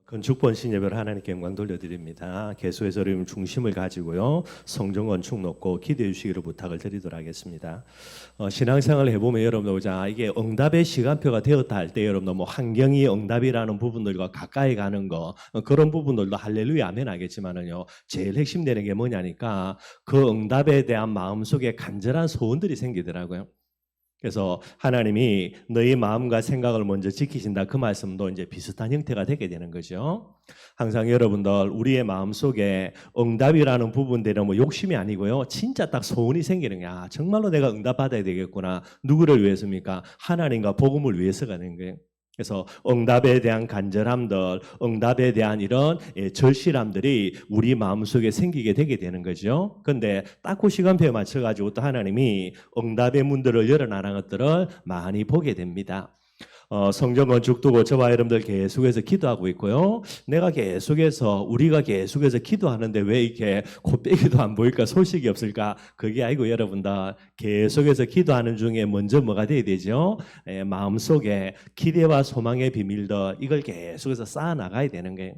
건축 번신 예배를 하나님께 영광 돌려드립니다. 계속해서 우리 중심을 가지고요. 성전 건축 놓고 기도해 주시기를 부탁을 드리도록 하겠습니다. 신앙생활을 해보면 여러분들 이게 응답의 시간표가 되었다 할 때 여러분들 환경이 응답이라는 부분들과 가까이 가는 거 그런 부분들도 할렐루야 아멘 하겠지만은요. 제일 핵심되는 게 뭐냐니까 그 응답에 대한 마음속에 간절한 소원들이 생기더라고요. 그래서 하나님이 너희 마음과 생각을 먼저 지키신다 그 말씀도 이제 비슷한 형태가 되게 되는 거죠. 항상 여러분들 우리의 마음속에 응답이라는 부분들은 욕심이 아니고요. 진짜 딱 소원이 생기는 거야. 정말로 내가 응답받아야 되겠구나. 누구를 위해서입니까? 하나님과 복음을 위해서가 되는 거예요. 그래서 응답에 대한 간절함들, 응답에 대한 이런 절실함들이 우리 마음속에 생기게 되게 되는 거죠. 그런데 딱 그 시간표에 맞춰가지고 또 하나님이 응답의 문들을 열어나가는 것들을 많이 보게 됩니다. 성전 건축 두고 저와 여러분들 계속해서 기도하고 있고요. 우리가 계속해서 기도하는데 왜 이렇게 곱빼기도 안 보일까 소식이 없을까? 그게 아니고 여러분들 계속해서 기도하는 중에 먼저 뭐가 돼야 되죠? 마음속에 기대와 소망의 비밀들 이걸 계속해서 쌓아나가야 되는 거예요.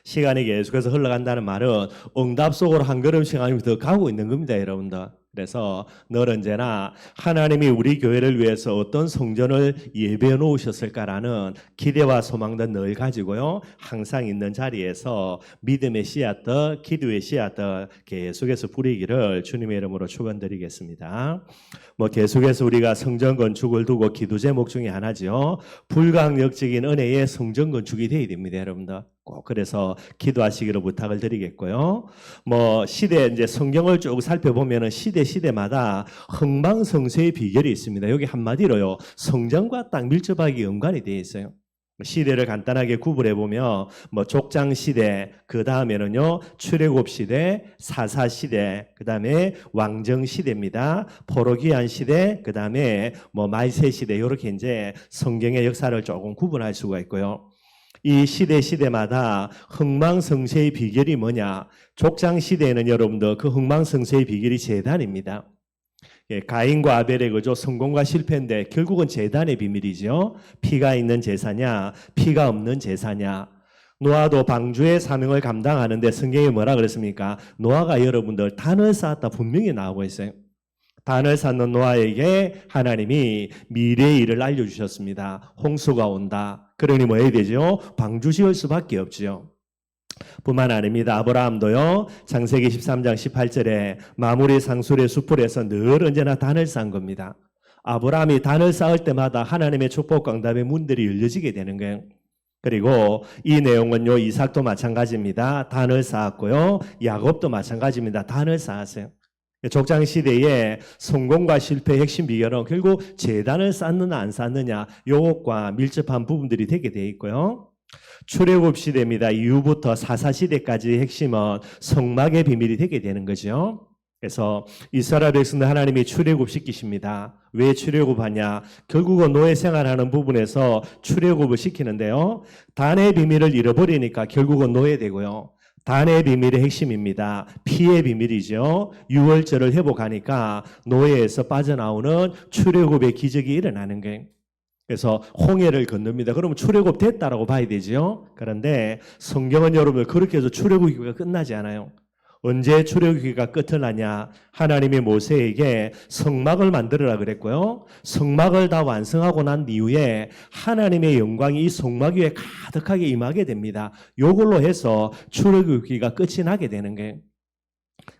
시간이 계속해서 흘러간다는 말은 응답 속으로 한 걸음씩 더 가고 있는 겁니다, 여러분들. 그래서 늘 언제나 하나님이 우리 교회를 위해서 어떤 성전을 예배해 놓으셨을까라는 기대와 소망들 늘 가지고요. 항상 있는 자리에서 믿음의 씨앗들, 기도의 씨앗들 계속해서 뿌리기를 주님의 이름으로 축원드리겠습니다. 계속해서 우리가 성전 건축을 두고 기도 제목 중에 하나죠. 불가항력적인 은혜의 성전 건축이 되어야 됩니다, 여러분들. 꼭 그래서 기도하시기를 부탁을 드리겠고요. 이제 성경을 쭉 살펴보면은 시대마다 흥망성쇠의 비결이 있습니다. 여기 한마디로요. 성전과 딱 밀접하게 연관이 되어 있어요. 시대를 간단하게 구분해 보면 족장 시대, 그 다음에는요 출애굽 시대, 사사 시대, 그 다음에 왕정 시대입니다. 포로기한 시대, 그 다음에 말세 시대 이렇게 이제 성경의 역사를 조금 구분할 수가 있고요. 이 시대마다 흥망성쇠의 비결이 뭐냐? 족장 시대에는 여러분들 그 흥망성쇠의 비결이 제단입니다. 가인과 아벨의 그죠 성공과 실패인데 결국은 제단의 비밀이죠. 피가 있는 제사냐, 피가 없는 제사냐. 노아도 방주의 사명을 감당하는데 성경에 뭐라 그랬습니까? 노아가 여러분들 단을 쌓았다 분명히 나오고 있어요. 단을 쌓는 노아에게 하나님이 미래의 일을 알려주셨습니다. 홍수가 온다. 그러니 뭐 해야 되죠? 방주 지을 수밖에 없지요. 뿐만 아닙니다. 아브라함도요. 창세기 13장 18절에 마무리 상술의 숲을에서 늘 언제나 단을 쌓은 겁니다. 아브라함이 단을 쌓을 때마다 하나님의 축복과 응답의 문들이 열려지게 되는 거예요. 그리고 이 내용은요. 이삭도 마찬가지입니다. 단을 쌓았고요. 야곱도 마찬가지입니다. 단을 쌓았어요. 족장 시대의 성공과 실패의 핵심 비결은 결국 제단을 쌓느냐 안 쌓느냐 요것과 밀접한 부분들이 되게 되어 있고요. 출애굽 시대입니다. 이후부터 사사 시대까지의 핵심은 성막의 비밀이 되게 되는 거죠. 그래서 이스라엘 백성들 하나님이 출애굽시키십니다. 왜 출애굽하냐? 결국은 노예 생활하는 부분에서 출애굽을 시키는데요. 단의 비밀을 잃어버리니까 결국은 노예되고요. 단의 비밀의 핵심입니다. 피의 비밀이죠. 유월절을 회복하니까 노예에서 빠져나오는 출애굽의 기적이 일어나는 거예요. 그래서 홍해를 건넙니다. 그러면 출애굽 됐다라고 봐야 되죠. 그런데 성경은 여러분들 그렇게 해서 출애굽기가 끝나지 않아요. 언제 출애굽기가 끝을 나냐? 하나님이 모세에게 성막을 만들어라 그랬고요. 성막을 다 완성하고 난 이후에 하나님의 영광이 이 성막 위에 가득하게 임하게 됩니다. 이걸로 해서 출애굽기가 끝이 나게 되는 거예요.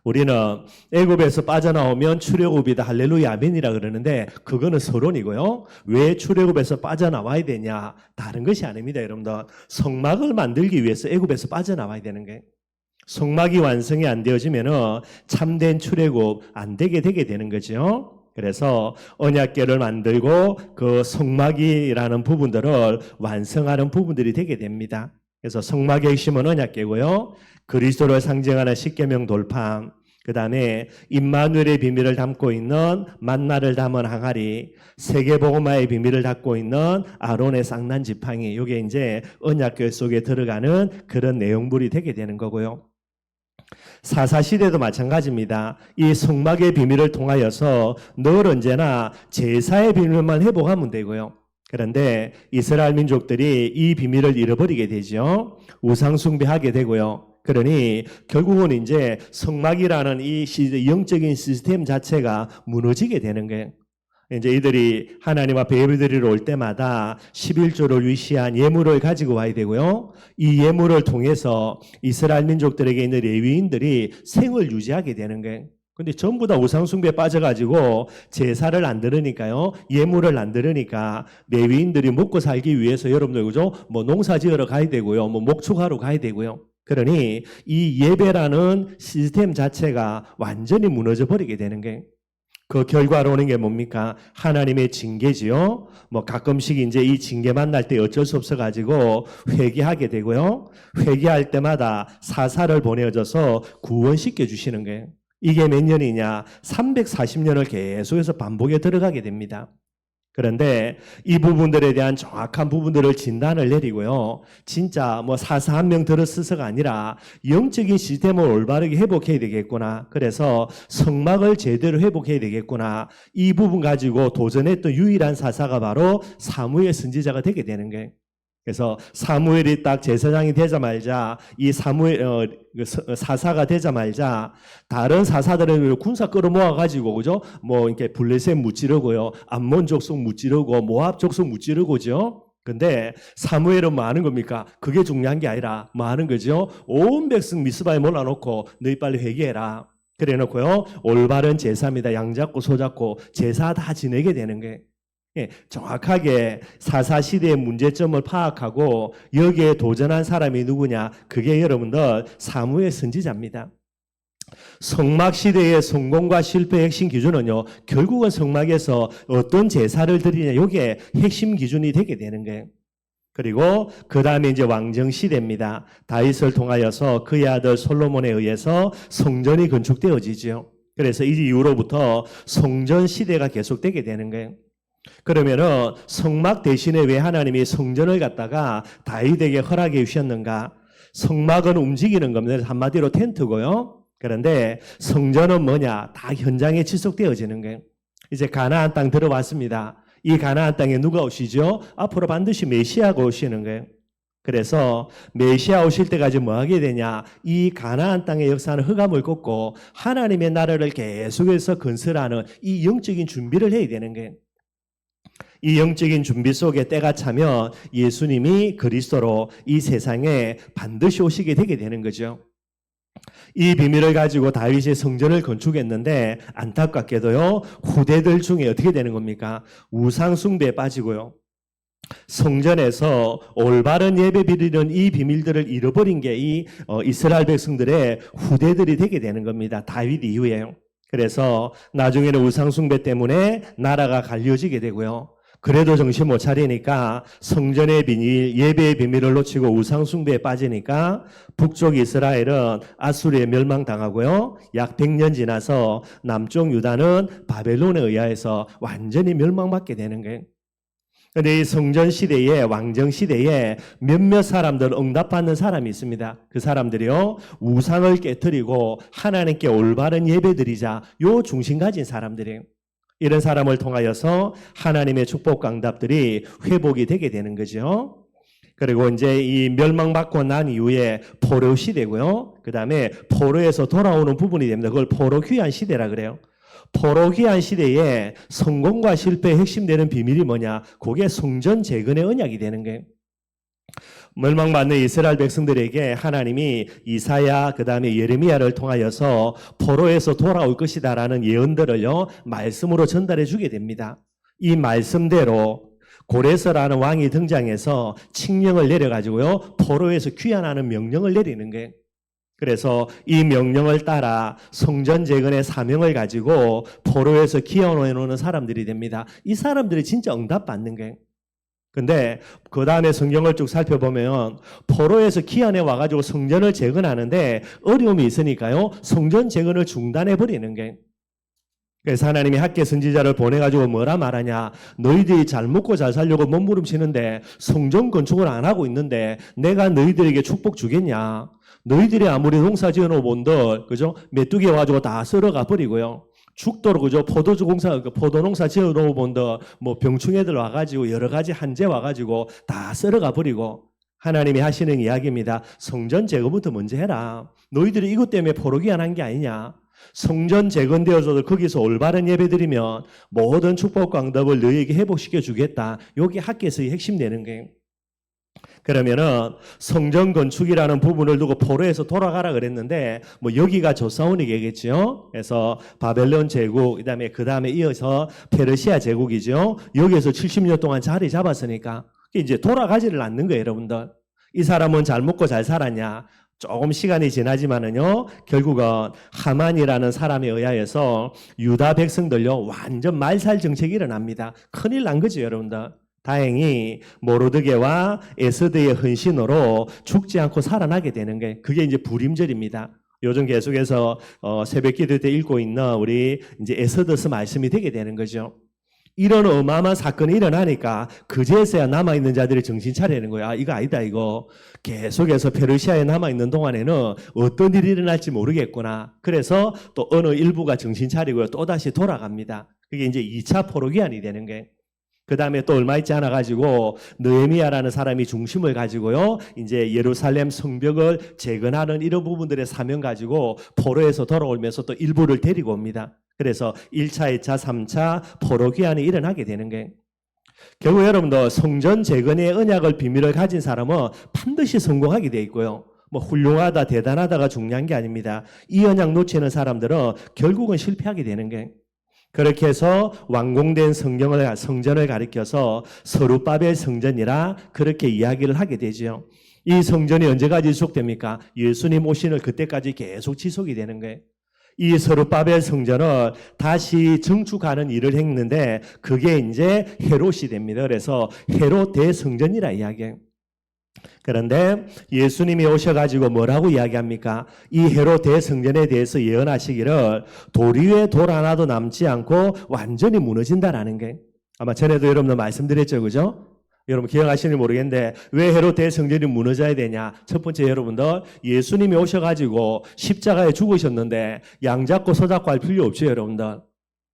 우리는 애굽에서 빠져나오면 출애굽이다 할렐루야 아멘이라 그러는데 그거는 서론이고요. 왜 출애굽에서 빠져나와야 되냐? 다른 것이 아닙니다, 여러분들. 성막을 만들기 위해서 애굽에서 빠져나와야 되는 거예요. 성막이 완성이 안 되어지면은 참된 출애굽 안 되게 되는 거죠. 그래서 언약궤를 만들고 그 성막이라는 부분들을 완성하는 부분들이 되게 됩니다. 그래서 성막의 핵심은 언약궤고요. 그리스도를 상징하는 십계명 돌판, 그 다음에 임마누엘의 비밀을 담고 있는 만나를 담은 항아리, 세계복음화의 비밀을 담고 있는 아론의 쌍난 지팡이, 이게 이제 언약궤 속에 들어가는 그런 내용물이 되게 되는 거고요. 사사시대도 마찬가지입니다. 이 성막의 비밀을 통하여서 늘 언제나 제사의 비밀만 회복하면 되고요. 그런데 이스라엘 민족들이 이 비밀을 잃어버리게 되죠. 우상 숭배하게 되고요. 그러니 결국은 이제 성막이라는 이 영적인 시스템 자체가 무너지게 되는 거예요. 이제 이들이 하나님 앞에 예배드리러 올 때마다 11조를 위시한 예물을 가지고 와야 되고요. 이 예물을 통해서 이스라엘 민족들에게 있는 레위인들이 생을 유지하게 되는 거예요. 근데 전부 다 우상숭배에 빠져가지고 제사를 안 드리니까요. 예물을 안 드리니까 레위인들이 먹고 살기 위해서 여러분들 그죠? 뭐 농사 지으러 가야 되고요. 뭐 목축하러 가야 되고요. 그러니 이 예배라는 시스템 자체가 완전히 무너져 버리게 되는 거예요. 그 결과로 오는 게 뭡니까? 하나님의 징계지요. 뭐 가끔씩 이제 이 징계 만날 때 어쩔 수 없어 가지고 회개하게 되고요. 회개할 때마다 사사를 보내줘서 구원시켜 주시는 거예요. 이게 몇 년이냐? 340년을 계속해서 반복에 들어가게 됩니다. 그런데 이 부분들에 대한 정확한 부분들을 진단을 내리고요. 진짜 뭐 사사 한 명 들어서서가 아니라 영적인 시스템을 올바르게 회복해야 되겠구나. 그래서 성막을 제대로 회복해야 되겠구나. 이 부분 가지고 도전했던 유일한 사사가 바로 사무엘 선지자가 되게 되는 거예요. 그래서 사무엘이 딱 제사장이 되자마자 이 사무엘 사사가 되자마자 다른 사사들을 군사 끌어모아 가지고 그죠? 뭐 이렇게 블레셋 무찌르고요, 암몬 족속 무찌르고 모압 족속 무찌르고죠. 근데 사무엘은 뭐 하는 겁니까? 그게 중요한 게 아니라 뭐 하는 거죠? 온 백성 미스바에 몰아놓고 너희 빨리 회개해라. 그래 놓고요, 올바른 제사입니다. 양 잡고 소 잡고 제사 다 지내게 되는 거예요. 예, 정확하게 사사시대의 문제점을 파악하고 여기에 도전한 사람이 누구냐? 그게 여러분들 사무엘 선지자입니다. 성막시대의 성공과 실패의 핵심 기준은요, 결국은 성막에서 어떤 제사를 드리냐, 이게 핵심 기준이 되게 되는 거예요. 그리고 그 다음에 이제 왕정시대입니다. 다윗을 통하여서 그의 아들 솔로몬에 의해서 성전이 건축되어지죠. 그래서 이 이후로부터 성전시대가 계속되게 되는 거예요. 그러면은 성막 대신에 왜 하나님이 성전을 갖다가 다윗에게 허락해 주셨는가? 성막은 움직이는 겁니다. 한마디로 텐트고요. 그런데 성전은 뭐냐? 다 현장에 지속되어지는 거예요. 이제 가나안 땅 들어왔습니다. 이 가나안 땅에 누가 오시죠? 앞으로 반드시 메시아가 오시는 거예요. 그래서 메시아 오실 때까지 뭐 하게 되냐? 이 가나안 땅의 역사는 흑암을 걷고 하나님의 나라를 계속해서 건설하는 이 영적인 준비를 해야 되는 거예요. 이 영적인 준비 속에 때가 차면 예수님이 그리스도로 이 세상에 반드시 오시게 되게 되는 거죠. 이 비밀을 가지고 다윗이 성전을 건축했는데 안타깝게도요, 후대들 중에 어떻게 되는 겁니까? 우상 숭배에 빠지고요. 성전에서 올바른 예배 드리는 이 비밀들을 잃어버린 게 이 이스라엘 백성들의 후대들이 되게 되는 겁니다. 다윗 이후에요. 그래서 나중에는 우상 숭배 때문에 나라가 갈려지게 되고요. 그래도 정신 못 차리니까 성전의 비밀, 예배의 비밀을 놓치고 우상 숭배에 빠지니까 북쪽 이스라엘은 아수르에 멸망당하고요. 약 100년 지나서 남쪽 유다는 바벨론에 의하여서 완전히 멸망받게 되는 거예요. 그런데 이 성전 시대에, 왕정 시대에 몇몇 사람들, 응답받는 사람이 있습니다. 그 사람들이요, 우상을 깨뜨리고 하나님께 올바른 예배드리자, 요 중심 가진 사람들이에요. 이런 사람을 통하여서 하나님의 축복과 응답들이 회복이 되게 되는 거죠. 그리고 이제 이 멸망받고 난 이후에 포로 시대고요. 그 다음에 포로에서 돌아오는 부분이 됩니다. 그걸 포로 귀환 시대라 그래요. 포로 귀환 시대에 성공과 실패의 핵심 되는 비밀이 뭐냐? 그게 성전 재건의 언약이 되는 거예요. 멸망받는 이스라엘 백성들에게 하나님이 이사야 그 다음에 예레미야를 통하여서 포로에서 돌아올 것이다라는 예언들을요, 말씀으로 전달해 주게 됩니다. 이 말씀대로 고레스라는 왕이 등장해서 칙령을 내려가지고요, 포로에서 귀환하는 명령을 내리는 거예요. 그래서 이 명령을 따라 성전 재건의 사명을 가지고 포로에서 귀환해 오는 사람들이 됩니다. 이 사람들이 진짜 응답받는 거예요. 근데 그 다음에 성경을 쭉 살펴보면 포로에서 귀환해 와가지고 성전을 재건하는데 어려움이 있으니까요, 성전 재건을 중단해 버리는 게. 그래서 하나님이 학개 선지자를 보내가지고 뭐라 말하냐? 너희들이 잘 먹고 잘 살려고 몸부림치는데 성전 건축을 안 하고 있는데 내가 너희들에게 축복 주겠냐? 너희들이 아무리 농사 지어놓은 본들, 그죠? 메뚜기 와가지고 다 썰어가 버리고요. 죽도록 그죠? 포도주 공사, 포도농사 지어놓은 본더 뭐 병충 애들 와가지고 여러 가지 한재 와가지고 다 썰어가 버리고 하나님이 하시는 이야기입니다. 성전 제거부터 먼저 해라. 너희들이 이것 때문에 포로기한한 게 아니냐? 성전 재건되어서도 거기서 올바른 예배드리면 모든 축복과 응답을 너희에게 회복시켜 주겠다. 여기 학계에서의 핵심 내는 거예요. 그러면은 성전 건축이라는 부분을 두고 포로에서 돌아가라 그랬는데 뭐 여기가 조사원이겠죠. 그래서 바벨론 제국 그다음에 이어서 페르시아 제국이죠. 여기에서 70년 동안 자리 잡았으니까 이제 돌아가지를 않는 거예요, 여러분들. 이 사람은 잘 먹고 잘 살았냐? 조금 시간이 지나지만은요, 결국은 하만이라는 사람에 의하여서 유다 백성들요, 완전 말살 정책이 일어납니다. 큰일 난 거죠, 여러분들. 다행히 모르드게와 에스더의 헌신으로 죽지 않고 살아나게 되는 게 그게 이제 불임절입니다. 요즘 계속해서 새벽 기도 때 읽고 있는 우리 이제 에스더서 말씀이 되게 되는 거죠. 이런 어마어마한 사건이 일어나니까 그제서야 남아있는 자들이 정신 차리는 거야. 아, 이거 아니다, 이거. 계속해서 페르시아에 남아있는 동안에는 어떤 일이 일어날지 모르겠구나. 그래서 또 어느 일부가 정신 차리고요. 또다시 돌아갑니다. 그게 이제 2차 포로기한이 되는 게. 그 다음에 또 얼마 있지 않아가지고 느헤미야라는 사람이 중심을 가지고요. 이제 예루살렘 성벽을 재건하는 이런 부분들의 사명 가지고 포로에서 돌아오면서 또 일부를 데리고 옵니다. 그래서 1차, 2차, 3차 포로기한이 일어나게 되는 게 결국 여러분도 성전 재건의 언약을 비밀을 가진 사람은 반드시 성공하게 돼 있고요. 뭐 훌륭하다, 대단하다가 중요한 게 아닙니다. 이 언약 놓치는 사람들은 결국은 실패하게 되는 게 그렇게 해서 완공된 성전을 가리켜서 서룹바벨 성전이라 그렇게 이야기를 하게 되죠. 이 성전이 언제까지 지속됩니까? 예수님 오시는 그때까지 계속 지속이 되는 거예요. 이 서룹바벨 성전을 다시 증축하는 일을 했는데 그게 이제 헤롯이 됩니다. 그래서 헤롯 대성전이라 이야기해요. 그런데 예수님이 오셔가지고 뭐라고 이야기합니까? 이 헤롯 대성전에 대해서 예언하시기를 돌 위에 돌 하나도 남지 않고 완전히 무너진다라는 게 아마 전에도 여러분들 말씀드렸죠, 그죠? 여러분 기억하시는지 모르겠는데 왜 헤롯 대성전이 무너져야 되냐? 첫 번째 여러분들 예수님이 오셔가지고 십자가에 죽으셨는데 양 잡고 서 잡고 할 필요 없죠, 여러분들.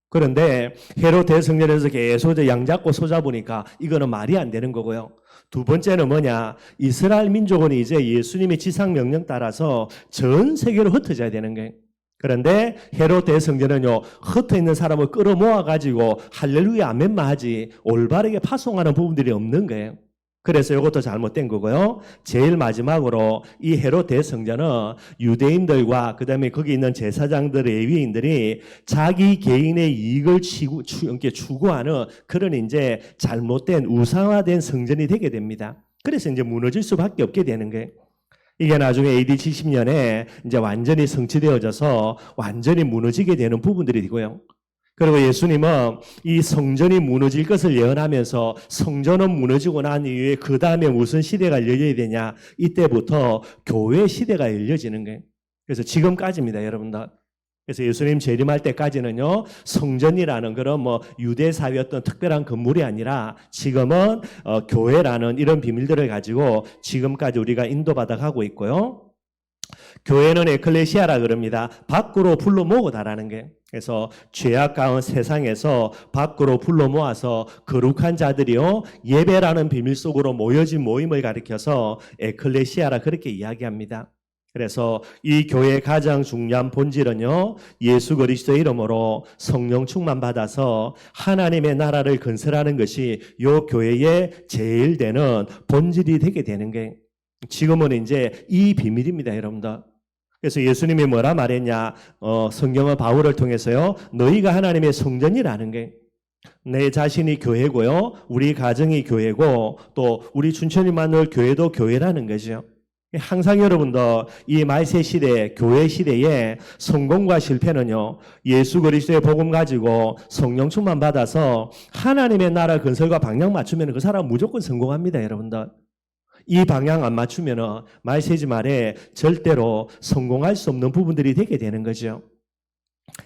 그런데 헤롯 대성전에서 계속 양 잡고 서 잡으니까 이거는 말이 안 되는 거고요. 두 번째는 뭐냐? 이스라엘 민족은 이제 예수님의 지상 명령 따라서 전 세계로 흩어져야 되는 거예요. 그런데 헤롯 대성전은요, 흩어 있는 사람을 끌어모아 가지고 할렐루야 아멘만 하지 올바르게 파송하는 부분들이 없는 거예요. 그래서 이것도 잘못된 거고요. 제일 마지막으로 이 헤롯 대성전은 유대인들과 그다음에 거기 있는 제사장들, 레위인들이 자기 개인의 이익을 추구하는 그런 이제 잘못된 우상화된 성전이 되게 됩니다. 그래서 이제 무너질 수밖에 없게 되는 거예요. 이게 나중에 AD 70년에 이제 완전히 성취되어져서 완전히 무너지게 되는 부분들이 되고요. 그리고 예수님은 이 성전이 무너질 것을 예언하면서 성전은 무너지고 난 이후에 그 다음에 무슨 시대가 열려야 되냐? 이때부터 교회 시대가 열려지는 거예요. 그래서 지금까지입니다, 여러분들. 그래서 예수님 재림할 때까지는요, 성전이라는 그런 뭐 유대 사회 어떤 특별한 건물이 아니라 지금은 교회라는 이런 비밀들을 가지고 지금까지 우리가 인도받아 가고 있고요. 교회는 에클레시아라 그럽니다. 밖으로 불러 모으다라는 게. 그래서 죄악 가운 세상에서 밖으로 불러 모아서 거룩한 자들이요 예배라는 비밀 속으로 모여진 모임을 가리켜서 에클레시아라 그렇게 이야기합니다. 그래서 이 교회의 가장 중요한 본질은요, 예수 그리스도의 이름으로 성령 충만 받아서 하나님의 나라를 건설하는 것이 이 교회의 제일 되는 본질이 되게 되는 게 지금은 이제 이 비밀입니다, 여러분들. 그래서 예수님이 뭐라 말했냐? 성경은 바울을 통해서요, 너희가 하나님의 성전이라는 게 내 자신이 교회고요, 우리 가정이 교회고 또 우리 춘천이 만들 교회도 교회라는 거죠. 항상 여러분들 이 말세 시대, 교회 시대에 성공과 실패는요, 예수 그리스도의 복음 가지고 성령 충만 받아서 하나님의 나라 건설과 방향 맞추면 그 사람 무조건 성공합니다, 여러분들. 이 방향 안 맞추면 말세지 말에 절대로 성공할 수 없는 부분들이 되게 되는 거죠.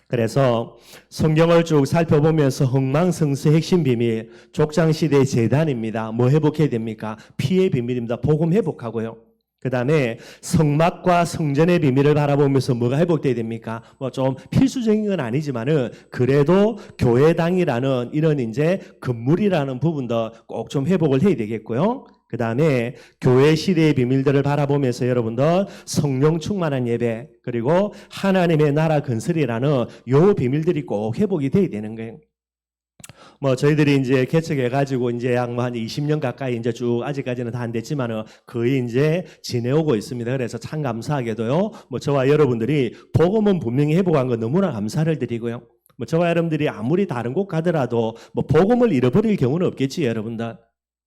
그래서 성경을 쭉 살펴보면서 흥망성쇠 핵심 비밀, 족장시대의 재단입니다. 뭐 회복해야 됩니까? 피의 비밀입니다. 복음 회복하고요. 그 다음에 성막과 성전의 비밀을 바라보면서 뭐가 회복돼야 됩니까? 뭐 좀 필수적인 건 아니지만은 그래도 교회당이라는 이런 이제 건물이라는 부분도 꼭 좀 회복을 해야 되겠고요. 그 다음에 교회 시대의 비밀들을 바라보면서 여러분들 성령 충만한 예배 그리고 하나님의 나라 건설이라는 요 비밀들이 꼭 회복이 돼야 되는 거예요. 뭐 저희들이 이제 개척해가지고 이제 약 한 20년 가까이 이제 쭉 아직까지는 다 안 됐지만은 거의 이제 지내오고 있습니다. 그래서 참 감사하게도요. 뭐 저와 여러분들이 복음은 분명히 회복한 거 너무나 감사를 드리고요. 뭐 저와 여러분들이 아무리 다른 곳 가더라도 뭐 복음을 잃어버릴 경우는 없겠지 여러분들.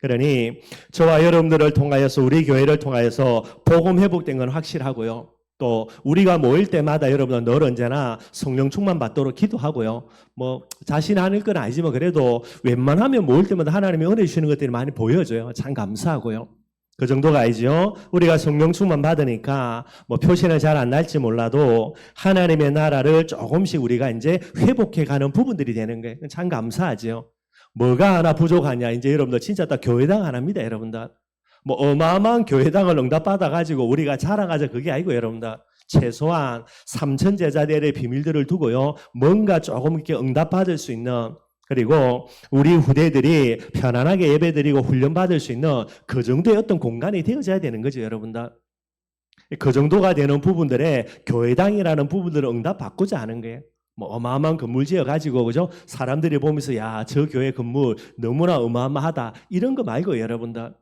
그러니 저와 여러분들을 통하여서 우리 교회를 통하여서 복음 회복된 건 확실하고요. 또 우리가 모일 때마다 여러분들 늘 언제나 성령 충만 받도록 기도하고요. 뭐 자신 아닐 건 아니지만 그래도 웬만하면 모일 때마다 하나님이 은혜 주시는 것들이 많이 보여져요. 참 감사하고요. 그 정도가 아니죠. 우리가 성령 충만 받으니까 뭐 표시는 잘 안 날지 몰라도 하나님의 나라를 조금씩 우리가 이제 회복해 가는 부분들이 되는 거예요. 참 감사하죠. 뭐가 하나 부족하냐? 이제 여러분들 진짜 딱 교회당 하나입니다, 여러분들. 뭐 어마어마한 교회당을 응답받아가지고 우리가 자랑하자 그게 아니고 여러분들 최소한 3천 제자들의 비밀들을 두고요 뭔가 조금 이렇게 응답받을 수 있는 그리고 우리 후대들이 편안하게 예배드리고 훈련받을 수 있는 그 정도의 어떤 공간이 되어져야 되는 거죠 여러분들. 그 정도가 되는 부분들에 교회당이라는 부분들을 응답받고자 하는 거예요. 뭐 어마어마한 건물 지어가지고 그죠 사람들이 보면서 야 저 교회 건물 너무나 어마어마하다 이런 거 말고 여러분들.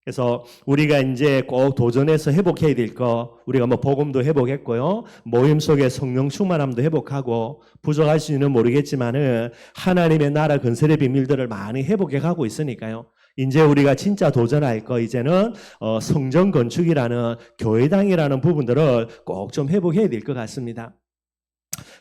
그래서 우리가 이제 꼭 도전해서 회복해야 될 거 우리가 뭐 복음도 회복했고요 모임 속에 성령 충만함도 회복하고 부족할 수는 모르겠지만은 하나님의 나라 건설의 비밀들을 많이 회복해 가고 있으니까요 이제 우리가 진짜 도전할 거 이제는 성전 건축이라는 교회당이라는 부분들을 꼭 좀 회복해야 될 것 같습니다.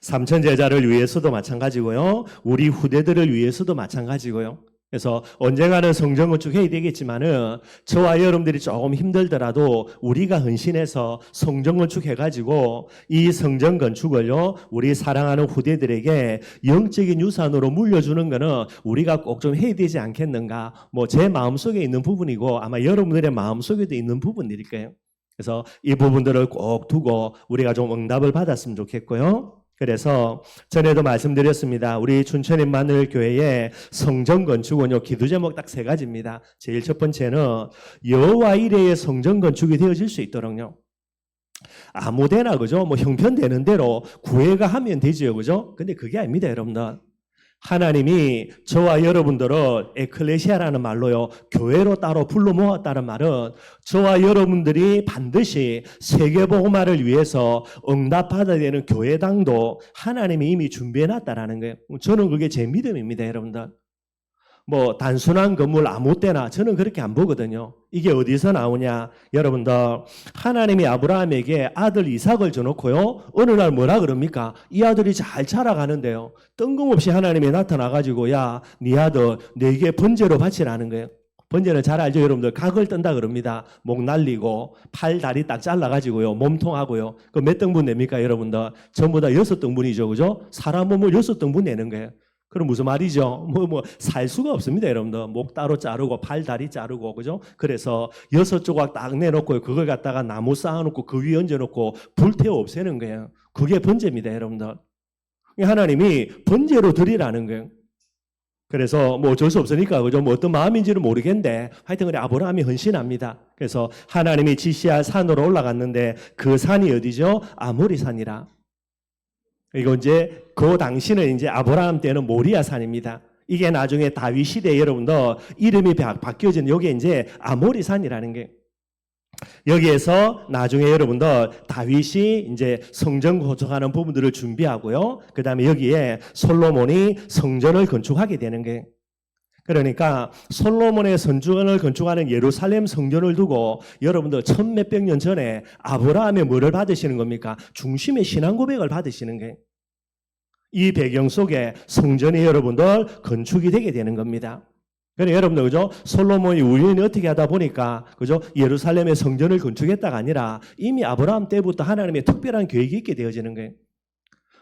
삼천 제자를 위해서도 마찬가지고요 우리 후대들을 위해서도 마찬가지고요. 그래서 언젠가는 성전 건축해야 되겠지만은 저와 여러분들이 조금 힘들더라도 우리가 헌신해서 성전 건축해가지고 이 성전 건축을요 우리 사랑하는 후대들에게 영적인 유산으로 물려주는 거는 우리가 꼭 좀 해야 되지 않겠는가. 뭐 제 마음속에 있는 부분이고 아마 여러분들의 마음속에도 있는 부분일 거예요. 그래서 이 부분들을 꼭 두고 우리가 좀 응답을 받았으면 좋겠고요. 그래서 전에도 말씀드렸습니다. 우리 춘천 임마누엘 교회의 성전 건축은요 기도 제목 딱 3가지입니다. 제일 첫 번째는 여호와 이레의 성전 건축이 되어질 수 있도록요. 아무데나 그죠? 뭐 형편되는 대로 구애가 하면 되지요, 그죠? 근데 그게 아닙니다, 여러분들. 하나님이 저와 여러분들을 에클레시아라는 말로요 교회로 따로 불러 모았다는 말은 저와 여러분들이 반드시 세계복음화를 위해서 응답받아야 되는 교회당도 하나님이 이미 준비해놨다라는 거예요. 저는 그게 제 믿음입니다, 여러분들. 뭐 단순한 건물 아무 때나 저는 그렇게 안 보거든요. 이게 어디서 나오냐? 여러분들 하나님이 아브라함에게 아들 이삭을 줘놓고요 어느 날 뭐라 그럽니까? 이 아들이 잘 자라가는데요 뜬금없이 하나님이 나타나가지고 야 네 아들 내게 번제로 바치라는 거예요. 번제는 잘 알죠 여러분들. 각을 뜬다 그럽니다. 목 날리고 팔 다리 딱 잘라가지고요 몸통하고요 그 몇 등분 냅니까 여러분들? 전부 다 6등분이죠 그죠? 사람 몸을 6등분 내는 거예요. 그럼 무슨 말이죠? 살 수가 없습니다, 여러분들. 목 따로 자르고, 팔, 다리 자르고, 그죠? 그래서 6조각 딱 내놓고, 그걸 갖다가 나무 쌓아놓고, 그 위에 얹어놓고, 불태워 없애는 거예요. 그게 번제입니다, 여러분들. 하나님이 번제로 드리라는 거예요. 그래서 뭐 어쩔 수 없으니까, 그죠? 뭐 어떤 마음인지는 모르겠는데, 하여튼 그래, 아브라함이 헌신합니다. 그래서 하나님이 지시할 산으로 올라갔는데, 그 산이 어디죠? 아모리 산이라. 이거 이제 그 당시는 이제 아브라함 때는 모리아 산입니다. 이게 나중에 다윗 시대에 여러분들 이름이 바뀌어진 여기 이제 아모리 산이라는 게 여기에서 나중에 여러분들 다윗이 이제 성전 건축하는 부분들을 준비하고요. 그 다음에 여기에 솔로몬이 성전을 건축하게 되는 게 그러니까 솔로몬의 성전을 건축하는 예루살렘 성전을 두고 여러분들 1000몇백 년 전에 아브라함의 뭐를 받으시는 겁니까? 중심의 신앙 고백을 받으시는 게 이 배경 속에 성전이 여러분들 건축이 되게 되는 겁니다. 그러니까 여러분들 그죠? 솔로몬이 우연히 어떻게 하다 보니까 그죠? 예루살렘의 성전을 건축했다가 아니라 이미 아브라함 때부터 하나님의 특별한 계획이 있게 되어지는 거예요.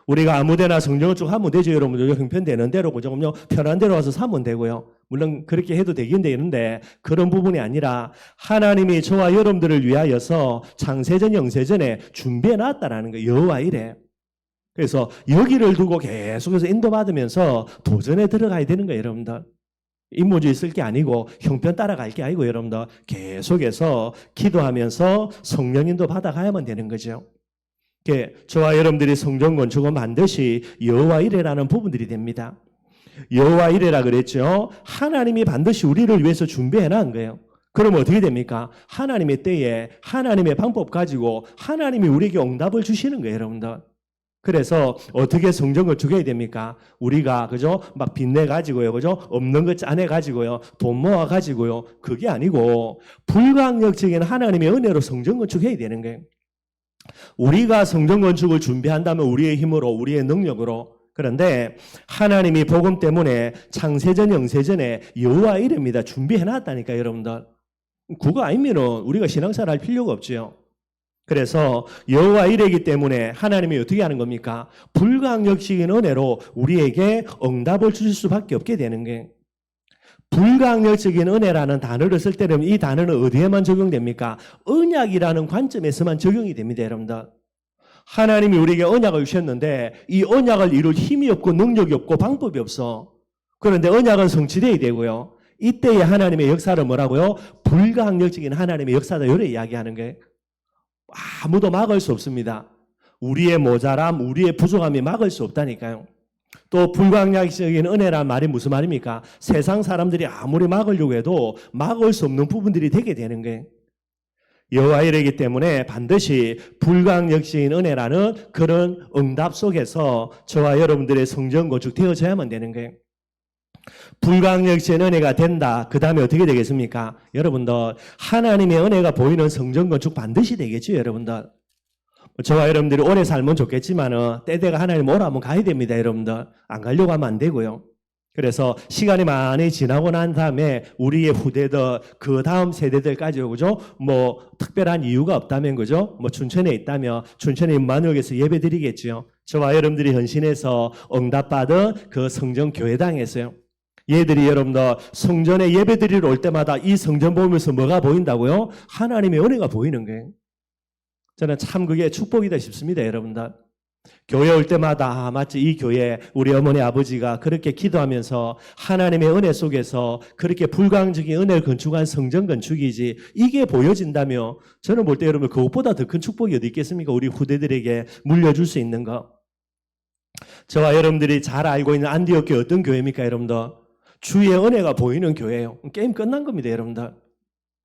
우리가 아무데나 성경을 쭉 하면 되죠, 여러분들. 형편되는 대로, 그죠? 편한 대로 와서 사면 되고요. 물론 그렇게 해도 되긴 되는데 그런 부분이 아니라 하나님이 저와 여러분들을 위하여서 창세전, 영세전에 준비해놨다라는 거예요. 여호와 이래. 그래서 여기를 두고 계속해서 인도받으면서 도전에 들어가야 되는 거예요, 여러분들. 인문주의 쓸 게 아니고 형편 따라갈 게 아니고 여러분들 계속해서 기도하면서 성령인도 받아가야만 되는 거죠. 저와 여러분들이 성전 건축은 반드시 여호와 이레라는 부분들이 됩니다. 여호와 이레라 그랬죠. 하나님이 반드시 우리를 위해서 준비해 놓은 거예요. 그러면 어떻게 됩니까? 하나님의 때에 하나님의 방법 가지고 하나님이 우리에게 응답을 주시는 거예요, 여러분들. 그래서 어떻게 성전을 죽여야 됩니까? 우리가 그죠? 막 빚내 가지고요, 그죠? 없는 것 짜내 가지고요, 돈 모아 가지고요. 그게 아니고 불가항력적인 하나님의 은혜로 성전 건축해야 되는 거예요. 우리가 성전 건축을 준비한다면 우리의 힘으로, 우리의 능력으로. 그런데 하나님이 복음 때문에 창세전, 영세전에 여호와 이름입니다. 준비해놨다니까 여러분들. 그거 아니면은 우리가 신앙생활 할 필요가 없죠. 그래서 여호와 이레기 때문에 하나님이 어떻게 하는 겁니까? 불가항력적인 은혜로 우리에게 응답을 주실 수밖에 없게 되는 게, 불가항력적인 은혜라는 단어를 쓸 때는 이 단어는 어디에만 적용됩니까? 언약이라는 관점에서만 적용이 됩니다, 여러분들. 하나님이 우리에게 언약을 주셨는데 이 언약을 이룰 힘이 없고 능력이 없고 방법이 없어. 그런데 언약은 성취되어야 되고요. 이때의 하나님의 역사를 뭐라고요? 불가항력적인 하나님의 역사다, 이렇게 이야기하는 거예요. 아무도 막을 수 없습니다. 우리의 모자람, 우리의 부족함이 막을 수 없다니까요. 또 불가항력적인 은혜란 말이 무슨 말입니까? 세상 사람들이 아무리 막으려고 해도 막을 수 없는 부분들이 되게 되는 거예요. 여호와 이레기 때문에 반드시 불가항력적인 은혜라는 그런 응답 속에서 저와 여러분들의 성전 건축 되어져야만 되는 거예요. 불가항력적인 은혜가 된다. 그 다음에 어떻게 되겠습니까? 여러분들 하나님의 은혜가 보이는 성전 건축 반드시 되겠죠, 여러분들. 저와 여러분들이 오래 살면 좋겠지만은 때대가 하나님 오라 하면 가야 됩니다, 여러분들. 안 가려고 하면 안 되고요. 그래서 시간이 많이 지나고 난 다음에 우리의 후대들, 그 다음 세대들까지, 그죠? 특별한 이유가 없다면, 그죠? 춘천에 있다면 춘천에 임마누엘에서 예배 드리겠죠. 저와 여러분들이 헌신해서 응답받은 그 성전 교회당에서요. 얘들이 여러분들 성전에 예배 드리러 올 때마다 이 성전 보면서 뭐가 보인다고요? 하나님의 은혜가 보이는 거예요. 저는 참 그게 축복이다 싶습니다, 여러분들. 교회 올 때마다 마치 이 교회 우리 어머니 아버지가 그렇게 기도하면서 하나님의 은혜 속에서 그렇게 불가항적인 은혜를 건축한 성전 건축이지, 이게 보여진다면 저는 볼 때 여러분 그것보다 더 큰 축복이 어디 있겠습니까? 우리 후대들에게 물려줄 수 있는 거. 저와 여러분들이 잘 알고 있는 안디옥 교회 어떤 교회입니까, 여러분들? 주의 은혜가 보이는 교회예요. 게임 끝난 겁니다, 여러분들.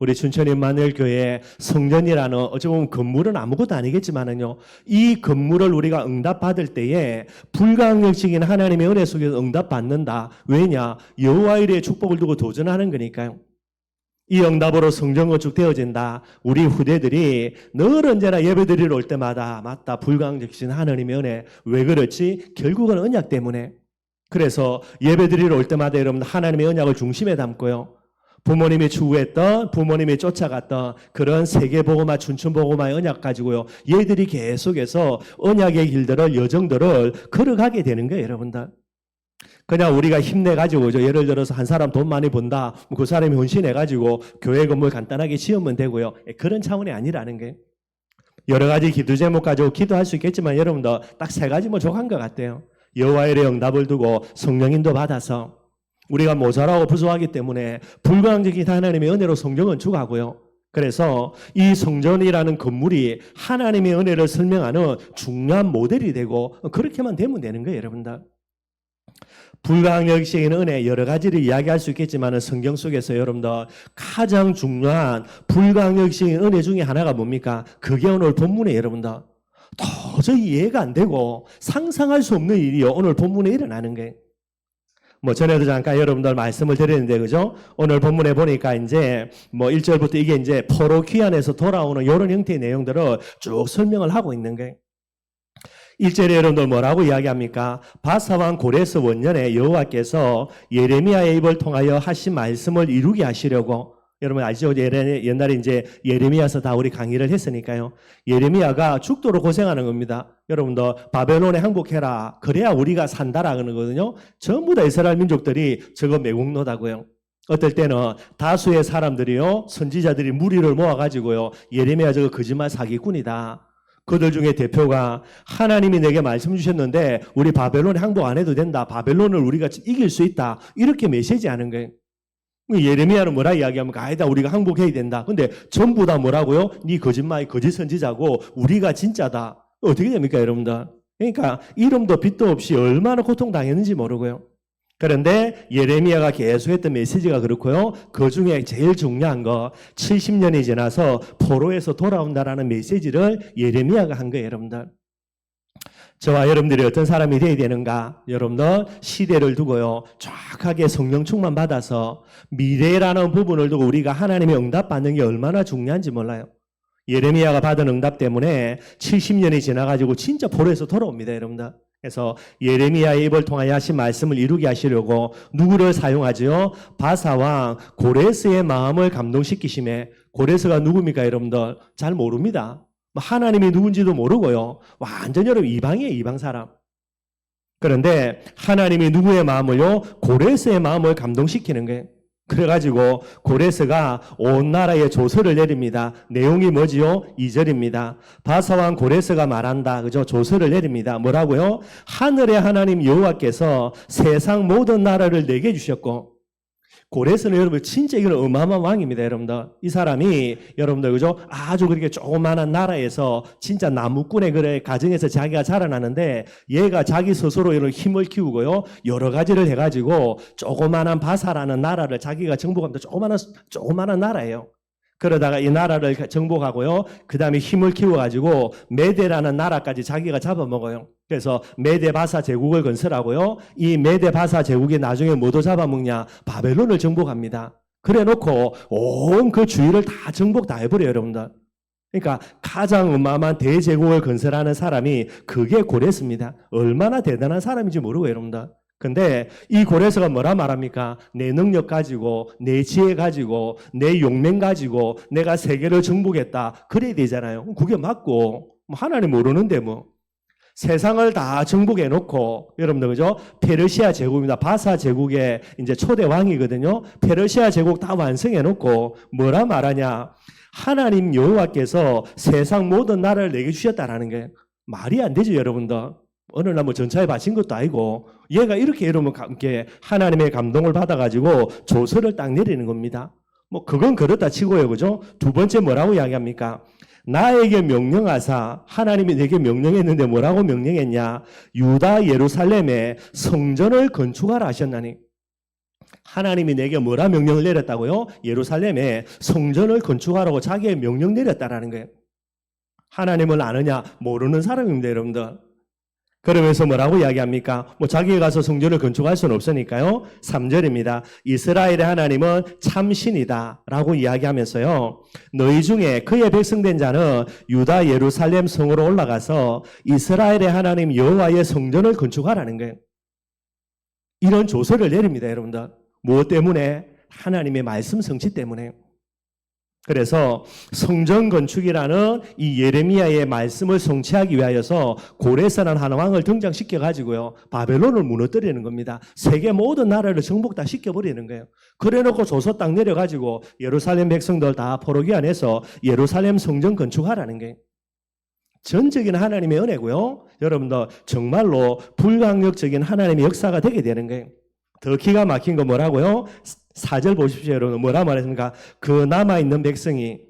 우리 춘천 임마누엘 교회 성전이라는 어찌 보면 건물은 아무것도 아니겠지만은요, 이 건물을 우리가 응답받을 때에 불가항력적인 하나님의 은혜 속에서 응답받는다. 왜냐? 여호와 이레의 축복을 두고 도전하는 거니까요. 이 응답으로 성전 건축 되어진다. 우리 후대들이 늘 언제나 예배드리러 올 때마다 맞다, 불가항력적인 하나님의 은혜. 왜 그렇지? 결국은 언약 때문에. 그래서 예배드리러 올 때마다 여러분 하나님의 언약을 중심에 담고요, 부모님이 추구했던, 부모님이 쫓아갔던 그런 세계복음화, 춘천복음화의 언약 가지고요, 얘들이 계속해서 언약의 길들을, 여정들을 걸어가게 되는 거예요, 여러분들. 그냥 우리가 힘내가지고, 예를 들어서 한 사람 돈 많이 번다, 그 사람이 헌신해가지고 교회 건물 간단하게 지으면 되고요. 그런 차원이 아니라는 거예요. 여러 가지 기도 제목 가지고 기도할 수 있겠지만 여러분들 딱 세 가지 족한 것 같아요. 여호와의 응답을 두고 성령인도 받아서 우리가 모자라고 부족하기 때문에 불가항적인 하나님의 은혜로 성전은 죽하고요. 그래서 이 성전이라는 건물이 하나님의 은혜를 설명하는 중요한 모델이 되고, 그렇게만 되면 되는 거예요, 여러분들. 불가항력적인 은혜 여러 가지를 이야기할 수 있겠지만 성경 속에서 여러분들 가장 중요한 불가항력적인 은혜 중에 하나가 뭡니까? 그게 오늘 본문에 여러분들 도저히 이해가 안 되고 상상할 수 없는 일이요, 오늘 본문에 일어나는 거예요. 전에도 잠깐 여러분들 말씀을 드렸는데, 그죠? 오늘 본문에 보니까 이제 1절부터 이게 이제 포로 귀환에서 돌아오는 이런 형태의 내용들을 쭉 설명을 하고 있는 거예요. 1절에 여러분들 뭐라고 이야기합니까? 바사왕 고레스 원년에 여호와께서 예레미야의 입을 통하여 하신 말씀을 이루게 하시려고, 여러분 아시죠? 옛날에 이제 예레미야서 다 우리 강의를 했으니까요. 예레미야가 죽도록 고생하는 겁니다. 여러분도 바벨론에 항복해라. 그래야 우리가 산다라 그러는 거거든요. 전부 다 이스라엘 민족들이 저거 매국노다고요. 어떨 때는 다수의 사람들이요, 선지자들이 무리를 모아가지고요, 예레미야 저거 거짓말 사기꾼이다. 그들 중에 대표가 하나님이 내게 말씀 주셨는데 우리 바벨론에 항복 안 해도 된다. 바벨론을 우리가 이길 수 있다. 이렇게 메시지하는 거예요. 예레미야는 뭐라 이야기합니까? 아니다, 우리가 항복해야 된다. 근데 전부 다 뭐라고요? 네 거짓말, 거짓 선지자고 우리가 진짜다. 어떻게 됩니까, 여러분들? 그러니까 이름도 빛도 없이 얼마나 고통당했는지 모르고요. 그런데 예레미야가 계속했던 메시지가 그렇고요. 그 중에 제일 중요한 거 70년이 지나서 포로에서 돌아온다라는 메시지를 예레미야가 한 거예요, 여러분들. 저와 여러분들이 어떤 사람이 되어야 되는가? 여러분들 시대를 두고요. 정확하게 성령 충만 받아서 미래라는 부분을 두고 우리가 하나님의 응답 받는 게 얼마나 중요한지 몰라요. 예레미야가 받은 응답 때문에 70년이 지나가지고 진짜 포로에서 돌아옵니다, 여러분들. 그래서 예레미야의 입을 통하여 하신 말씀을 이루게 하시려고 누구를 사용하죠? 바사왕 고레스의 마음을 감동시키심에, 고레스가 누굽니까, 여러분들? 잘 모릅니다. 하나님이 누군지도 모르고요. 완전 여러분 이방이에요, 이방 사람. 그런데 하나님이 누구의 마음을요? 고레스의 마음을 감동시키는 거예요. 그래가지고 고레스가 온 나라에 조서를 내립니다. 내용이 뭐지요? 2절입니다. 바사왕 고레스가 말한다. 그죠? 조서를 내립니다. 뭐라고요? 하늘의 하나님 여호와께서 세상 모든 나라를 내게 주셨고, 고레스는 여러분 진짜 이건 어마어마한 왕입니다, 여러분들. 이 사람이 여러분들 그죠? 아주 그렇게 조그마한 나라에서 진짜 나무꾼의 그래 가정에서 자기가 자라나는데 얘가 자기 스스로 이런 힘을 키우고요. 여러 가지를 해가지고 조그마한 바사라는 나라를 자기가 정복합니다. 조그마한 나라예요. 그러다가 이 나라를 정복하고요. 그 다음에 힘을 키워가지고 메데라는 나라까지 자기가 잡아먹어요. 그래서 메데바사 제국을 건설하고요. 이 메데바사 제국이 나중에 뭐도 잡아먹냐? 바벨론을 정복합니다. 그래 놓고 온 그 주위를 다 정복 다 해버려요, 여러분들. 그러니까 가장 어마어마한 대제국을 건설하는 사람이 그게 고레스입니다. 얼마나 대단한 사람인지 모르고, 여러분들. 근데 이 고레스가 뭐라 말합니까? 내 능력 가지고, 내 지혜 가지고, 내 용맹 가지고 내가 세계를 정복했다. 그래야 되잖아요. 그게 맞고, 하나님 모르는데 뭐. 세상을 다 정복해 놓고, 여러분들 그죠? 페르시아 제국입니다. 바사 제국의 이제 초대 왕이거든요. 페르시아 제국 다 완성해 놓고 뭐라 말하냐? 하나님 여호와께서 세상 모든 나라를 내게 주셨다라는 게 말이 안 되죠, 여러분들. 어느 날 뭐 전차에 바친 것도 아니고, 얘가 이렇게 이러면 함께 하나님의 감동을 받아가지고 조서를 딱 내리는 겁니다. 뭐 그건 그렇다 치고요, 그죠? 두 번째 뭐라고 이야기합니까? 나에게 명령하사, 하나님이 내게 명령했는데 뭐라고 명령했냐? 유다 예루살렘에 성전을 건축하라 하셨나니. 하나님이 내게 뭐라 명령을 내렸다고요? 예루살렘에 성전을 건축하라고 자기의 명령 내렸다라는 거예요. 하나님을 아느냐? 모르는 사람입니다, 여러분들. 그러면서 뭐라고 이야기합니까? 뭐 자기가 가서 성전을 건축할 수는 없으니까요. 3절입니다. 이스라엘의 하나님은 참신이다 라고 이야기하면서요. 너희 중에 그의 백성된 자는 유다 예루살렘 성으로 올라가서 이스라엘의 하나님 여호와의 성전을 건축하라는 거예요. 이런 조서를 내립니다, 여러분들. 무엇 때문에? 하나님의 말씀 성취 때문에. 그래서 성전 건축이라는 이 예레미야의 말씀을 성취하기 위하여서 고레스라는 한 왕을 등장시켜 가지고요, 바벨론을 무너뜨리는 겁니다. 세계 모든 나라를 정복 다 시켜버리는 거예요. 그래놓고 조서 딱 내려가지고 예루살렘 백성들 다 포로기 안에서 예루살렘 성전 건축하라는 거예요. 전적인 하나님의 은혜고요. 여러분들 정말로 불강력적인 하나님의 역사가 되게 되는 거예요. 더 기가 막힌 거 뭐라고요? 4절 보십시오, 여러분. 뭐라 말했습니까? 그 남아있는 백성이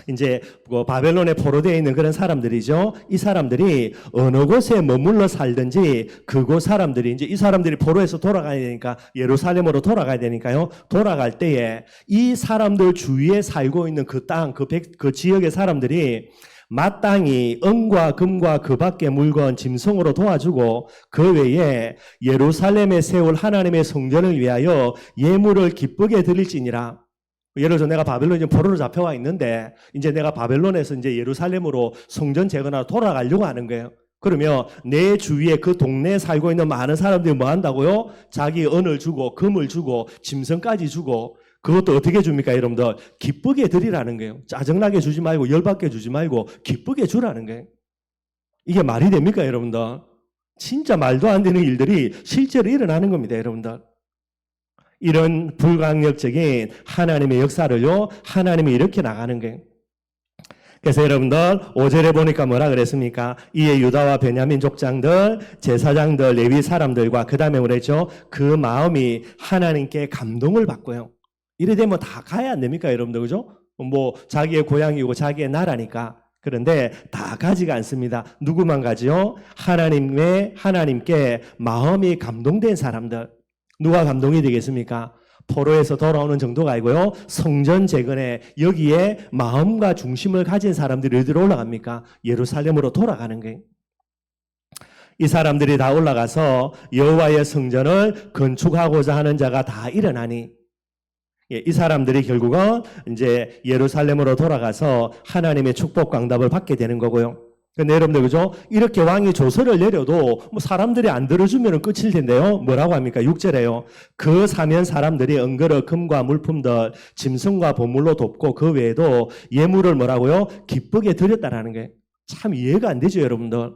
이제 바벨론에 포로되어 있는 그런 사람들이죠. 이 사람들이 어느 곳에 머물러 살든지 그곳 사람들이, 이제 이 사람들이 포로에서 돌아가야 되니까 예루살렘으로 돌아가야 되니까요. 돌아갈 때에 이 사람들 주위에 살고 있는 그 땅, 그 지역의 사람들이 마땅히 은과 금과 그 밖의 물건 짐승으로 도와주고, 그 외에 예루살렘에 세울 하나님의 성전을 위하여 예물을 기쁘게 드릴지니라. 예를 들어서 내가 바벨론에 포로로 잡혀와 있는데 이제 내가 바벨론에서 이제 예루살렘으로 성전 재건하러 돌아가려고 하는 거예요. 그러면 내 주위에 그 동네에 살고 있는 많은 사람들이 뭐 한다고요? 자기 은을 주고 금을 주고 짐승까지 주고, 그것도 어떻게 줍니까, 여러분들? 기쁘게 드리라는 거예요. 짜증나게 주지 말고 열받게 주지 말고 기쁘게 주라는 거예요. 이게 말이 됩니까, 여러분들? 진짜 말도 안 되는 일들이 실제로 일어나는 겁니다, 여러분들. 이런 불강력적인 하나님의 역사를요, 하나님이 이렇게 나가는 거예요. 그래서 여러분들 5절에 보니까 뭐라 그랬습니까? 이에 유다와 베냐민 족장들, 제사장들, 레위 사람들과 그 다음에 뭐랬죠? 그 마음이 하나님께 감동을 받고요. 이래 되면 다 가야 안 됩니까, 여러분들? 그죠? 뭐 자기의 고향이고 자기의 나라니까. 그런데 다 가지가 않습니다. 누구만 가지요? 하나님께 마음이 감동된 사람들. 누가 감동이 되겠습니까? 포로에서 돌아오는 정도가 아니고요. 성전 재건에 여기에 마음과 중심을 가진 사람들이 어디로 올라갑니까? 예루살렘으로 돌아가는 거예요. 이 사람들이 다 올라가서 여호와의 성전을 건축하고자 하는 자가 다 일어나니 이 사람들이 결국은 이제 예루살렘으로 돌아가서 하나님의 축복 광답을 받게 되는 거고요. 근데 여러분들 그죠? 이렇게 왕이 조서를 내려도 뭐 사람들이 안 들어주면 끝일 텐데요. 뭐라고 합니까? 6절에요. 그 사면 사람들이 은거로 금과 물품들, 짐승과 보물로 돕고 그 외에도 예물을 뭐라고요? 기쁘게 드렸다라는 게 참 이해가 안 되죠, 여러분들.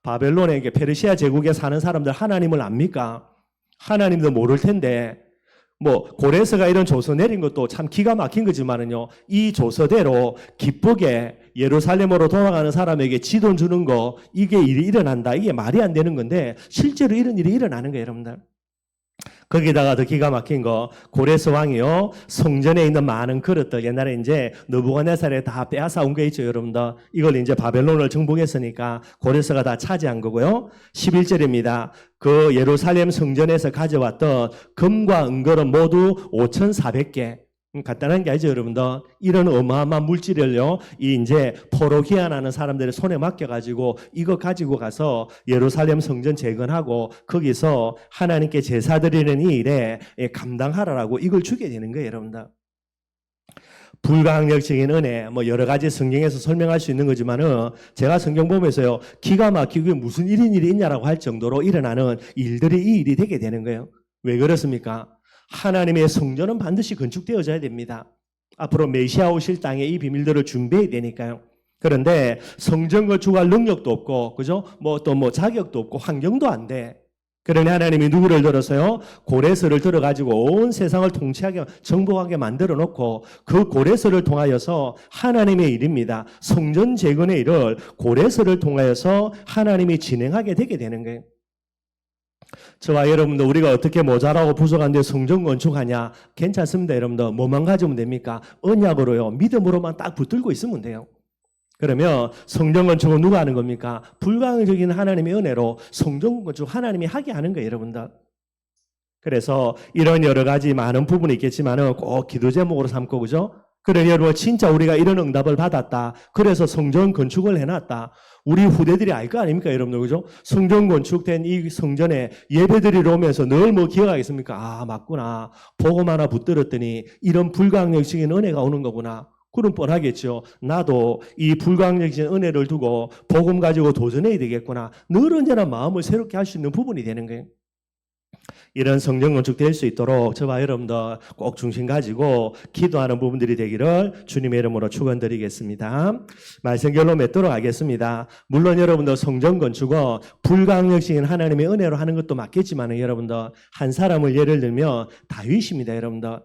바벨론에 페르시아 제국에 사는 사람들 하나님을 압니까? 하나님도 모를 텐데 뭐 고레스가 이런 조서 내린 것도 참 기가 막힌 거지만은요, 이 조서대로 기쁘게 예루살렘으로 돌아가는 사람에게 지돈 주는 거, 이게 일이 일어난다, 이게 말이 안 되는 건데 실제로 이런 일이 일어나는 거예요, 여러분들. 거기다가 더 기가 막힌 거, 고레스 왕이요, 성전에 있는 많은 그릇들, 옛날에 이제 느부갓네살에 다 빼앗아 온 게 있죠, 여러분들. 이걸 이제 바벨론을 정복했으니까 고레스가 다 차지한 거고요. 11절입니다. 그 예루살렘 성전에서 가져왔던 금과 은걸은 모두 5,400개. 간단한 게 아니죠, 여러분들. 이런 어마어마한 물질을요, 이 이제 포로 귀환하는 사람들의 손에 맡겨가지고 이거 가지고 가서 예루살렘 성전 재건하고 거기서 하나님께 제사 드리는 이 일에 감당하라고 이걸 주게 되는 거예요, 여러분들. 불가항력적인 은혜, 뭐 여러 가지 성경에서 설명할 수 있는 거지만은 제가 성경 보면서요, 기가 막히게 무슨 일이 있냐라고 할 정도로 일어나는 일들이 이 일이 되게 되는 거예요. 왜 그렇습니까? 하나님의 성전은 반드시 건축되어져야 됩니다. 앞으로 메시아 오실 땅에 이 비밀들을 준비해야 되니까요. 그런데 성전 건축할 능력도 없고, 그죠? 뭐 또 뭐 자격도 없고 환경도 안 돼. 그러니 하나님이 누구를 들어서요? 고레스를 들어가지고 온 세상을 통치하게, 정복하게 만들어 놓고 그 고레스를 통하여서 하나님의 일입니다. 성전 재건의 일을 고레스를 통하여서 하나님이 진행하게 되게 되는 거예요. 저와 여러분들 우리가 어떻게 모자라고 부족한데 성전 건축하냐? 괜찮습니다, 여러분들. 뭐만 가지면 됩니까? 언약으로요, 믿음으로만 딱 붙들고 있으면 돼요. 그러면 성전 건축은 누가 하는 겁니까? 불가항적인 하나님의 은혜로 성전 건축 하나님이 하게 하는 거예요, 여러분들. 그래서 이런 여러 가지 많은 부분이 있겠지만은 꼭 기도 제목으로 삼고, 그죠? 그러니 여러분 진짜 우리가 이런 응답을 받았다. 그래서 성전 건축을 해놨다. 우리 후대들이 알 거 아닙니까, 여러분들, 그죠? 성전 건축된 이 성전에 예배드리러 오면서 늘 뭐 기억하겠습니까? 아, 맞구나. 복음 하나 붙들었더니 이런 불가항력적인 은혜가 오는 거구나. 그럼 뻔하겠죠. 나도 이 불가항력적인 은혜를 두고 복음 가지고 도전해야 되겠구나. 늘 언제나 마음을 새롭게 할 수 있는 부분이 되는 거예요. 이런 성전 건축될 수 있도록 저와 여러분들 꼭 중심 가지고 기도하는 부분들이 되기를 주님의 이름으로 축원드리겠습니다. 말씀 결론 맺도록 하겠습니다. 물론 여러분들 성전 건축은 불가항력적인 하나님의 은혜로 하는 것도 맞겠지만 여러분들 한 사람을 예를 들면 다윗입니다, 여러분들.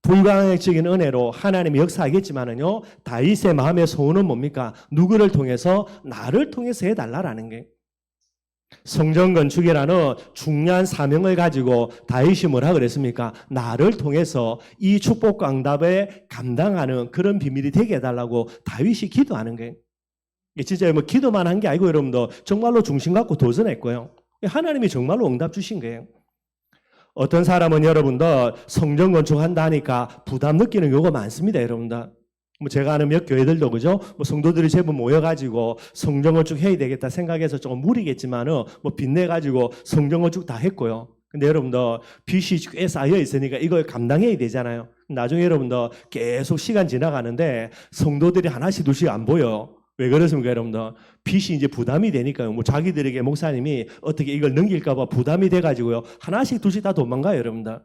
불가항력적인 은혜로 하나님이 역사하겠지만은요, 다윗의 마음의 소원은 뭡니까? 누구를 통해서? 나를 통해서 해달라라는 게. 성전 건축이라는 중요한 사명을 가지고 다윗이 뭐라 그랬습니까? 나를 통해서 이 축복과 응답에 감당하는 그런 비밀이 되게 해달라고 다윗이 기도하는 거예요. 진짜 뭐 기도만 한 게 아니고 여러분들 정말로 중심 갖고 도전했고요. 하나님이 정말로 응답 주신 거예요. 어떤 사람은 여러분들 성전 건축한다 하니까 부담 느끼는 경우가 많습니다, 여러분들. 뭐 제가 아는 몇 교회들도 그죠? 뭐 성도들이 제법 모여가지고 성전 건축 해야 되겠다 생각해서 조금 무리겠지만은 뭐 빚내가지고 성전 건축 다 했고요. 근데 여러분들 빚이 꽤 쌓여 있으니까 이걸 감당해야 되잖아요. 나중에 여러분들 계속 시간 지나가는데 성도들이 하나씩 둘씩 안 보여요. 왜 그렇습니까, 여러분들? 빚이 이제 부담이 되니까요. 뭐 자기들에게 목사님이 어떻게 이걸 넘길까봐 부담이 돼가지고요. 하나씩 둘씩 다 도망가요, 여러분들.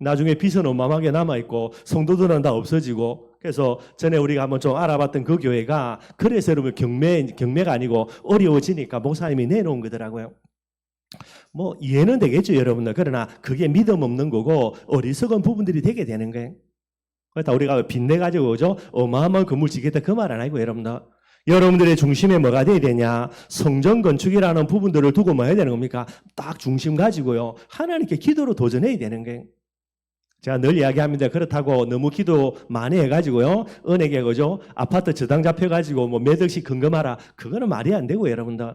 나중에 빚은 어마어마하게 남아있고 성도들은 다 없어지고 그래서 전에 우리가 한번 좀 알아봤던 그 교회가 그래서 여러분 경매가 아니고 어려워지니까 목사님이 내놓은 거더라고요. 뭐 이해는 되겠죠 여러분들. 그러나 그게 믿음 없는 거고 어리석은 부분들이 되게 되는 거예요. 그렇다 우리가 빚내가지고 그죠? 어마어마한 건물 짓겠다 그 말 안 하고 여러분들. 여러분들의 중심에 뭐가 돼야 되냐? 성전 건축이라는 부분들을 두고 뭐 해야 되는 겁니까? 딱 중심 가지고요. 하나님께 기도로 도전해야 되는 거예요. 제가 늘 이야기합니다. 그렇다고 너무 기도 많이 해가지고요. 은행에 그죠? 아파트 저당 잡혀가지고 뭐 몇 억씩 근금하라. 그거는 말이 안 되고 여러분들.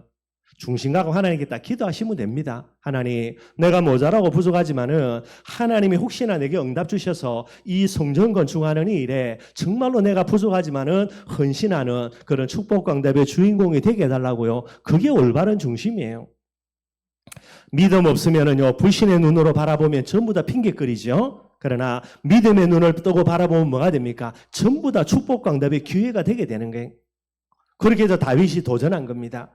중심 갖고 하나님께 딱 기도하시면 됩니다. 하나님, 내가 모자라고 부족하지만은 하나님이 혹시나 내게 응답 주셔서 이 성전 건축하는 이 일에 정말로 내가 부족하지만은 헌신하는 그런 축복 광답의 주인공이 되게 해달라고요. 그게 올바른 중심이에요. 믿음 없으면은요, 불신의 눈으로 바라보면 전부 다 핑계거리죠. 그러나 믿음의 눈을 뜨고 바라보면 뭐가 됩니까? 전부 다 축복 광답의 기회가 되게 되는 거예요. 그렇게 해서 다윗이 도전한 겁니다.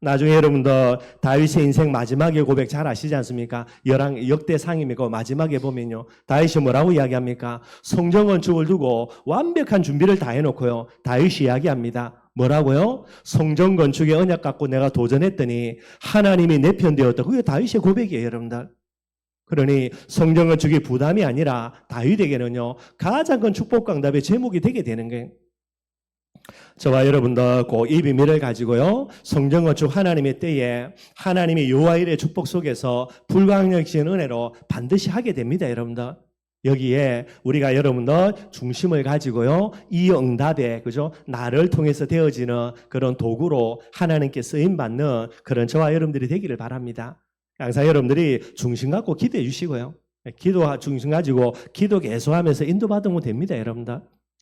나중에 여러분들 다윗의 인생 마지막의 고백 잘 아시지 않습니까? 역대상입니까? 마지막에 보면요. 다윗이 뭐라고 이야기합니까? 성전 건축을 두고 완벽한 준비를 다 해놓고요. 다윗이 이야기합니다. 뭐라고요? 성전 건축의 언약 갖고 내가 도전했더니 하나님이 내 편 되었다. 그게 다윗의 고백이에요, 여러분들. 그러니 성전 건축이 부담이 아니라 다윗에게는요. 가장 큰 축복 강답의 제목이 되게 되는 거예요. 저와 여러분들 꼭 이 비밀을 가지고요. 성전 건축 하나님의 때에 하나님이 요아일의 축복 속에서 불가항력신 은혜로 반드시 하게 됩니다. 여러분들. 여기에 우리가 여러분들 중심을 가지고요. 이 응답에 그죠? 나를 통해서 되어지는 그런 도구로 하나님께 쓰임 받는 그런 저와 여러분들이 되기를 바랍니다. 항상 여러분들이 중심 갖고 기도해 주시고요. 기도 중심 가지고 기도 계속하면서 인도받으면 됩니다. 여러분들.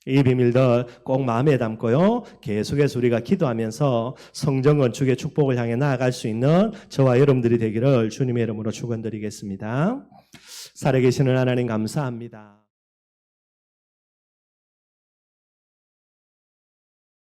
이 비밀들 꼭 마음에 담고요. 계속해서 우리가 기도하면서 성전 건축의 축복을 향해 나아갈 수 있는 저와 여러분들이 되기를 주님의 이름으로 축원드리겠습니다. 살아계시는 하나님 감사합니다.